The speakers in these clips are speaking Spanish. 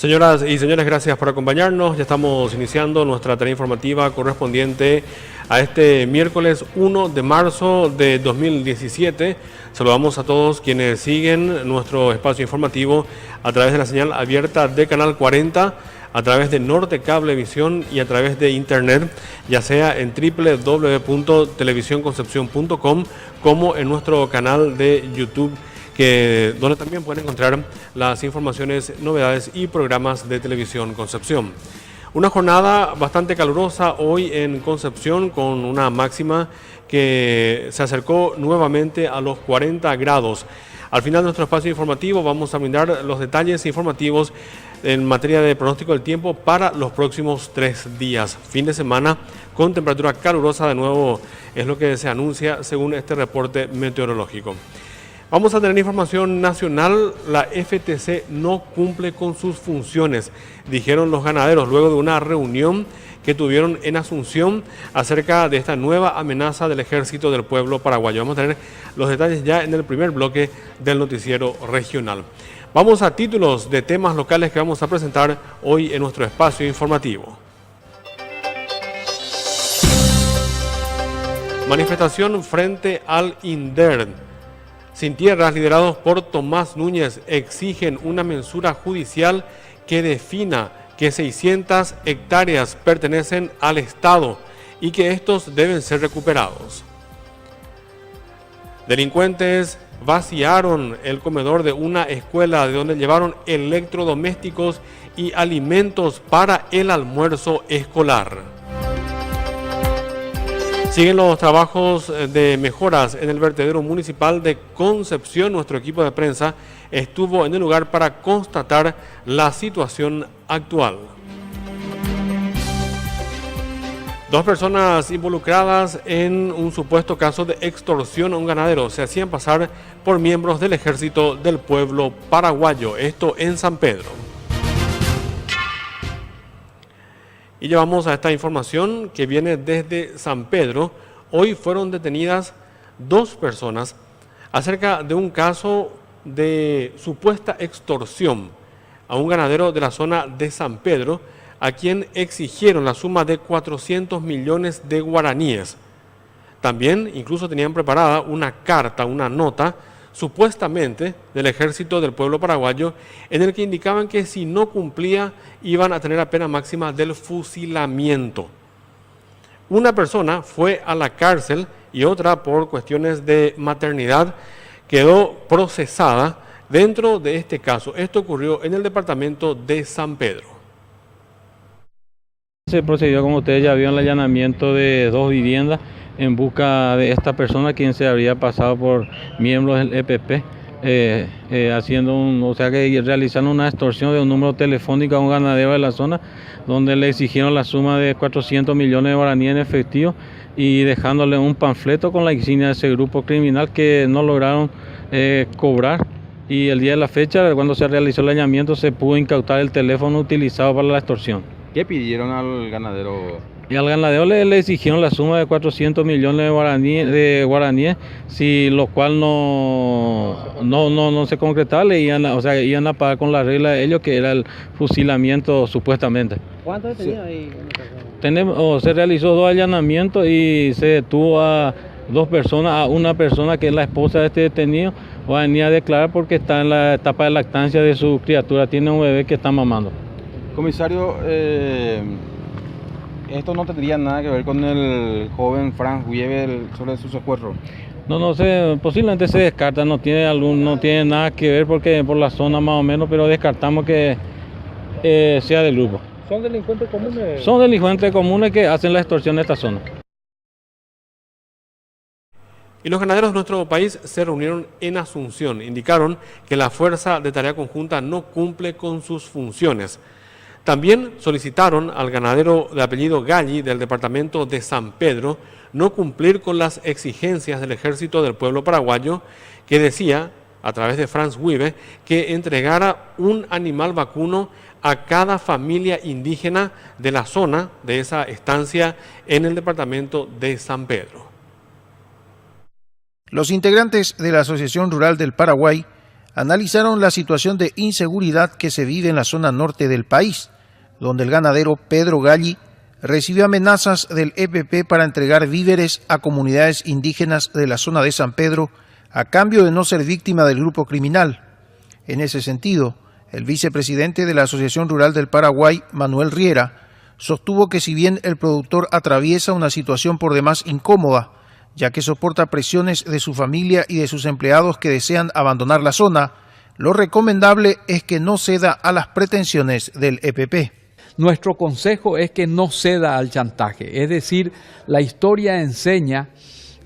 Señoras y señores, gracias por acompañarnos. Ya estamos iniciando nuestra tarea informativa correspondiente a este miércoles 1 de marzo de 2017. Saludamos a todos quienes siguen nuestro espacio informativo a través de la señal abierta de Canal 40, a través de Norte Cablevisión y a través de internet, ya sea en www.televisionconcepcion.com como en nuestro canal de YouTube, donde también pueden encontrar las informaciones, novedades y programas de Televisión Concepción. Una jornada bastante calurosa hoy en Concepción, con una máxima que se acercó nuevamente a los 40 grados. Al final de nuestro espacio informativo vamos a brindar los detalles informativos en materia de pronóstico del tiempo para los próximos 3 días. Fin de semana con temperatura calurosa de nuevo es lo que se anuncia según este reporte meteorológico. Vamos a tener información nacional. La FTC no cumple con sus funciones, dijeron los ganaderos luego de una reunión que tuvieron en Asunción acerca de esta nueva amenaza del Ejército del Pueblo Paraguayo. Vamos a tener los detalles ya en el primer bloque del noticiero regional. Vamos a títulos de temas locales que vamos a presentar hoy en nuestro espacio informativo. Manifestación frente al INDER. Sin Tierras, liderados por Tomás Núñez, exigen una mensura judicial que defina que 600 hectáreas pertenecen al Estado y que estos deben ser recuperados. Delincuentes vaciaron el comedor de una escuela de donde llevaron electrodomésticos y alimentos para el almuerzo escolar. Siguen los trabajos de mejoras en el vertedero municipal de Concepción. Nuestro equipo de prensa estuvo en el lugar para constatar la situación actual. 2 personas involucradas en un supuesto caso de extorsión a un ganadero se hacían pasar por miembros del Ejército del Pueblo Paraguayo, esto en San Pedro. Y llevamos a esta información que viene desde San Pedro. Hoy fueron detenidas 2 personas acerca de un caso de supuesta extorsión a un ganadero de la zona de San Pedro, a quien exigieron la suma de 400 millones de guaraníes. También incluso tenían preparada una carta, una nota, supuestamente del Ejército del Pueblo Paraguayo, en el que indicaban que si no cumplía iban a tener la pena máxima del fusilamiento. Una persona fue a la cárcel y otra, por cuestiones de maternidad, quedó procesada dentro de este caso. Esto ocurrió en el departamento de San Pedro. Se procedió, como ustedes ya vieron, el allanamiento de 2 viviendas en busca de esta persona, quien se habría pasado por miembros del EPP, realizando una extorsión de un número telefónico a un ganadero de la zona, donde le exigieron la suma de 400 millones de guaraníes en efectivo y dejándole un panfleto con la insignia de ese grupo criminal que no lograron cobrar. Y el día de la fecha, cuando se realizó el allanamiento, se pudo incautar el teléfono utilizado para la extorsión. ¿Qué pidieron al ganadero? Y al ganadero le exigieron la suma de 400 millones de guaraníes, si lo cual no se concretaba, iban a pagar con la regla de ellos, que era el fusilamiento supuestamente. ¿Cuántos detenidos ahí? Se realizó 2 allanamientos y se detuvo a 2 personas, a una persona que es la esposa de este detenido, va a venir a declarar porque está en la etapa de lactancia de su criatura, tiene un bebé que está mamando. Comisario, ¿esto no tendría nada que ver con el joven Franz Wieber sobre su secuestro? No sé, posiblemente se descarta, no tiene nada que ver porque por la zona más o menos, pero descartamos que sea del grupo. ¿Son delincuentes comunes? Son delincuentes comunes que hacen la extorsión en esta zona. Y los ganaderos de nuestro país se reunieron en Asunción. Indicaron que la Fuerza de Tarea Conjunta no cumple con sus funciones. También solicitaron al ganadero de apellido Galli del departamento de San Pedro no cumplir con las exigencias del Ejército del Pueblo Paraguayo, que decía, a través de Franz Wiebe, que entregara un animal vacuno a cada familia indígena de la zona de esa estancia en el departamento de San Pedro. Los integrantes de la Asociación Rural del Paraguay analizaron la situación de inseguridad que se vive en la zona norte del país, donde el ganadero Pedro Galli recibió amenazas del EPP para entregar víveres a comunidades indígenas de la zona de San Pedro a cambio de no ser víctima del grupo criminal. En ese sentido, el vicepresidente de la Asociación Rural del Paraguay, Manuel Riera, sostuvo que si bien el productor atraviesa una situación por demás incómoda, ya que soporta presiones de su familia y de sus empleados que desean abandonar la zona, lo recomendable es que no ceda a las pretensiones del EPP. Nuestro consejo es que no ceda al chantaje, es decir, la historia enseña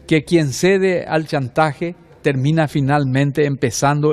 que quien cede al chantaje termina finalmente empezando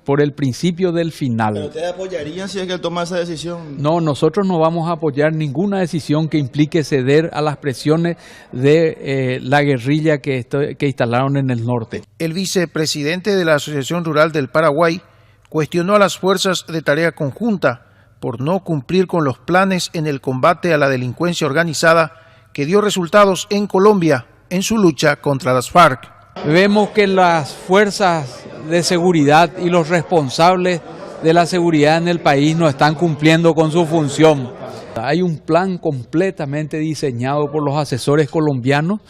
por el principio del final. ¿Pero ustedes apoyarían si es que él toma esa decisión? No, nosotros no vamos a apoyar ninguna decisión que implique ceder a las presiones de la guerrilla que instalaron en el norte. El vicepresidente de la Asociación Rural del Paraguay cuestionó a las fuerzas de tarea conjunta por no cumplir con los planes en el combate a la delincuencia organizada que dio resultados en Colombia en su lucha contra las FARC. Vemos que las fuerzas de seguridad y los responsables de la seguridad en el país no están cumpliendo con su función. Hay un plan completamente diseñado por los asesores colombianos.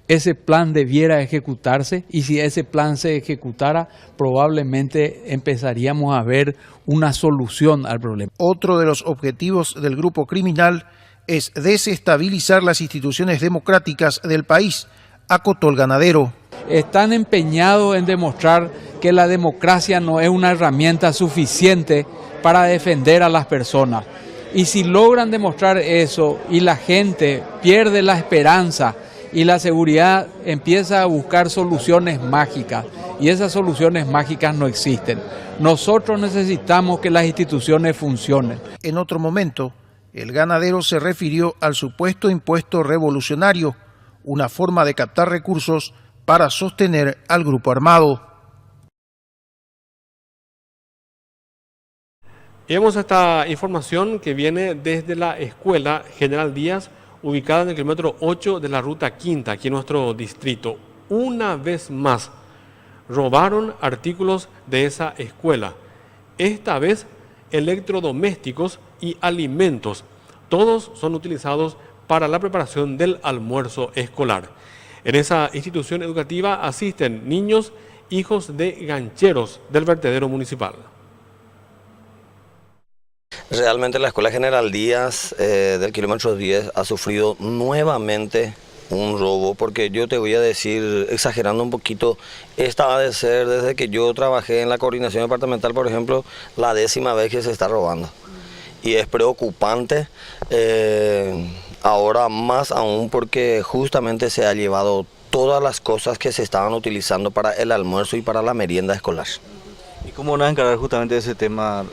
Ese plan debiera ejecutarse y si ese plan se ejecutara, probablemente empezaríamos a ver una solución al problema. Otro de los objetivos del grupo criminal es desestabilizar las instituciones democráticas del país, acotó el ganadero. Están empeñados en demostrar que la democracia no es una herramienta suficiente para defender a las personas. Y si logran demostrar eso y la gente pierde la esperanza y la seguridad empieza a buscar soluciones mágicas, y esas soluciones mágicas no existen. Nosotros necesitamos que las instituciones funcionen. En otro momento, el ganadero se refirió al supuesto impuesto revolucionario, una forma de captar recursos para sostener al grupo armado. Y vemos esta información que viene desde la Escuela General Díaz, ubicada en el kilómetro 8 de la Ruta Quinta, aquí en nuestro distrito. Una vez más, robaron artículos de esa escuela. Esta vez, electrodomésticos y alimentos. Todos son utilizados para la preparación del almuerzo escolar. En esa institución educativa asisten niños, hijos de gancheros del vertedero municipal. Realmente la Escuela General Díaz del kilómetro 10 ha sufrido nuevamente un robo, porque yo te voy a decir, exagerando un poquito, esta ha de ser desde que yo trabajé en la coordinación departamental, por ejemplo, la 10ª vez que se está robando. Y es preocupante, ahora más aún porque justamente se ha llevado todas las cosas que se estaban utilizando para el almuerzo y para la merienda escolar. ¿Y cómo van a encarar justamente ese tema,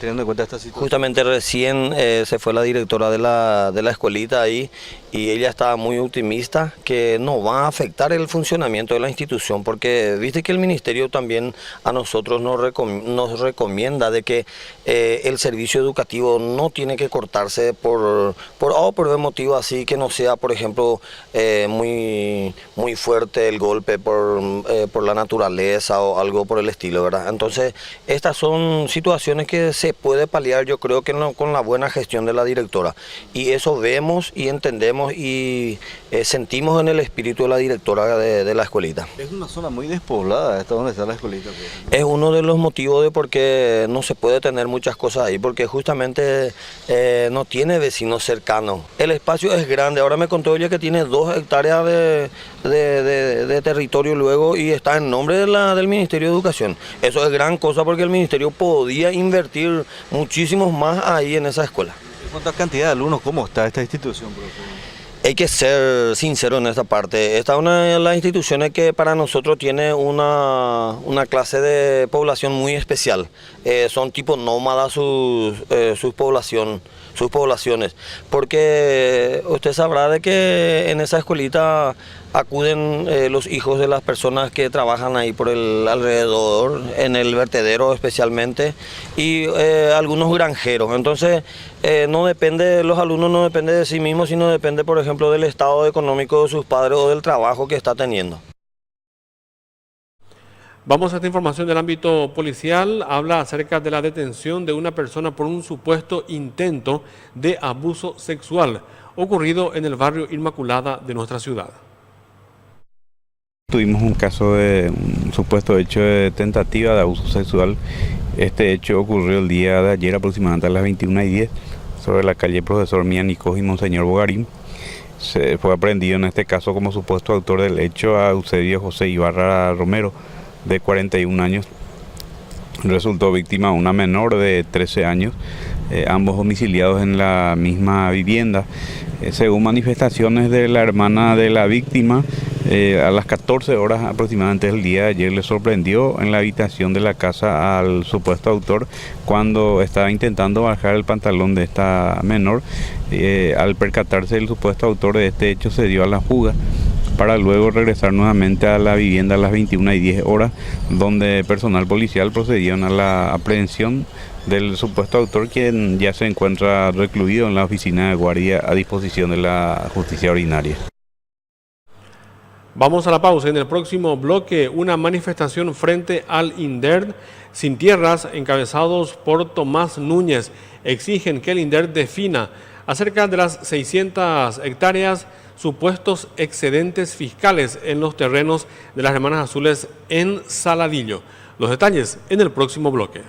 teniendo en cuenta esta situación? Justamente recién se fue la directora de la escuelita ahí y ella estaba muy optimista que no va a afectar el funcionamiento de la institución, porque viste que el ministerio también a nosotros nos recomienda de que el servicio educativo no tiene que cortarse por motivo así que no sea, por ejemplo, muy fuerte el golpe por la naturaleza o algo por el estilo, ¿verdad? Entonces, estas son situaciones que se puede paliar, yo creo que con la buena gestión de la directora, y eso vemos y entendemos y sentimos en el espíritu de la directora de la escuelita. Es una zona muy despoblada, esta donde está la escuelita. Es uno de los motivos de por qué no se puede tener muchas cosas ahí, porque justamente no tiene vecinos cercanos. El espacio es grande, ahora me contó ella que tiene 2 hectáreas de territorio luego y está en nombre del Ministerio de Educación. Eso es gran cosa porque el Ministerio podía invertir muchísimos más ahí en esa escuela. ¿Cuánta cantidad de alumnos? ¿Cómo está esta institución, profesor? Hay que ser sincero en esta parte. Esta es una de las instituciones que para nosotros tiene una clase de población muy especial. Son tipo nómadas sus poblaciones. Porque usted sabrá de que en esa escuelita acuden los hijos de las personas que trabajan ahí por el alrededor, en el vertedero especialmente, y algunos granjeros. Entonces, los alumnos no dependen de sí mismos, sino depende, por ejemplo, del estado económico de sus padres o del trabajo que está teniendo. Vamos a esta información del ámbito policial. Habla acerca de la detención de una persona por un supuesto intento de abuso sexual ocurrido en el barrio Inmaculada de nuestra ciudad. Tuvimos un caso de un supuesto hecho de tentativa de abuso sexual. Este hecho ocurrió el día de ayer aproximadamente a las 21:10 sobre la calle Profesor Mianicós y Monseñor Bogarín. Se fue aprehendido en este caso como supuesto autor del hecho a Eusebio José Ibarra Romero, de 41 años. Resultó víctima una menor de 13 años, ambos domiciliados en la misma vivienda. Según manifestaciones de la hermana de la víctima, a las 14 horas aproximadamente del día de ayer le sorprendió en la habitación de la casa al supuesto autor cuando estaba intentando bajar el pantalón de esta menor. Al percatarse del supuesto autor de este hecho se dio a la fuga, para luego regresar nuevamente a la vivienda a las 21:10 horas, donde personal policial procedieron a la aprehensión del supuesto autor, quien ya se encuentra recluido en la oficina de guardia a disposición de la justicia ordinaria. Vamos a la pausa. En el próximo bloque, una manifestación frente al INDER sin tierras, encabezados por Tomás Núñez, exigen que el INDER defina acerca de las 600 hectáreas supuestos excedentes fiscales en los terrenos de las Hermanas Azules en Saladillo. Los detalles en el próximo bloque.